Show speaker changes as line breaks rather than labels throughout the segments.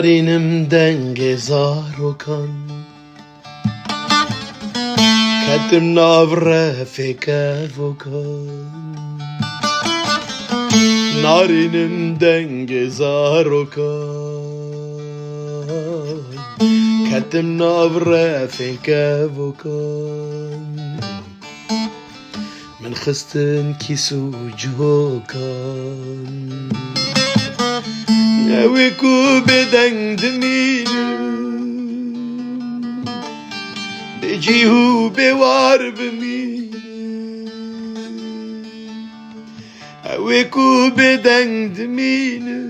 Narinim denge zarokan Kadim navre feke vokan Narinim denge zarokan Kadim navre feke vokan من خستن كيسو جوكان ناويكو بدن دمينو بجيهو بوار بمينو ناويكو بدن دمينو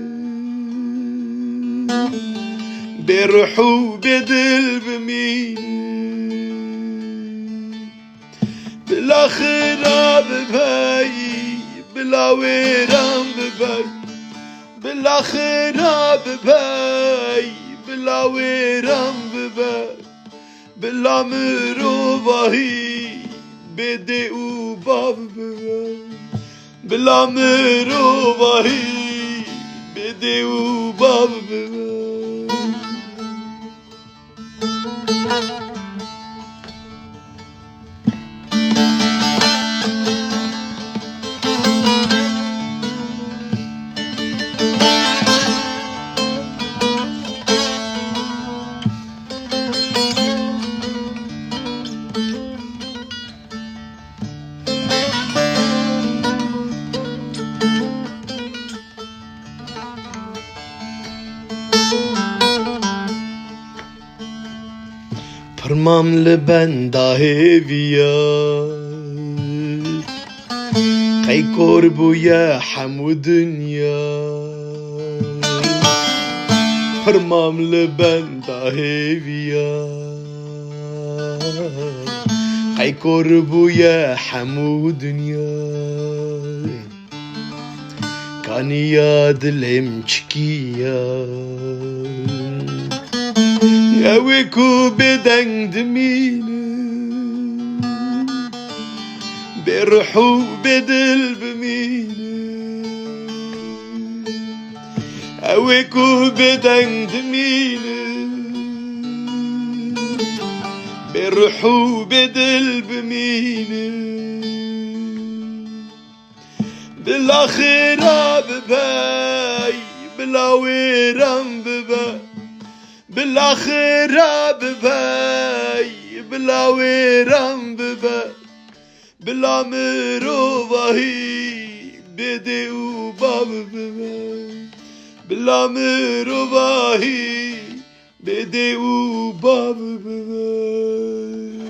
بروحو بدل بمينو بلا خراب بهاي بلا ويران بهاي بلا خراب بهاي بلا ويران بهاي بلا مروباهي بدي وباب بهاي بلا مروباهي بدي وباب بهاي Parmağım ben dahi viyar Kay korbu ya hamu dünya Parmağım ben dahi viyar Kay korbu ya hamu dünya Kani ya dilim çıkıyor ناويكو بدن دمينو بروحو بدل بمينو ناويكو بدن دمينو بروحو بدل بمينو بلا خراب باي بلا ويران بباي بلا خراب باي بلا ويران بباي بلا مروباهي بدي وباب بباي بلا مروباهي بدي وباب بباي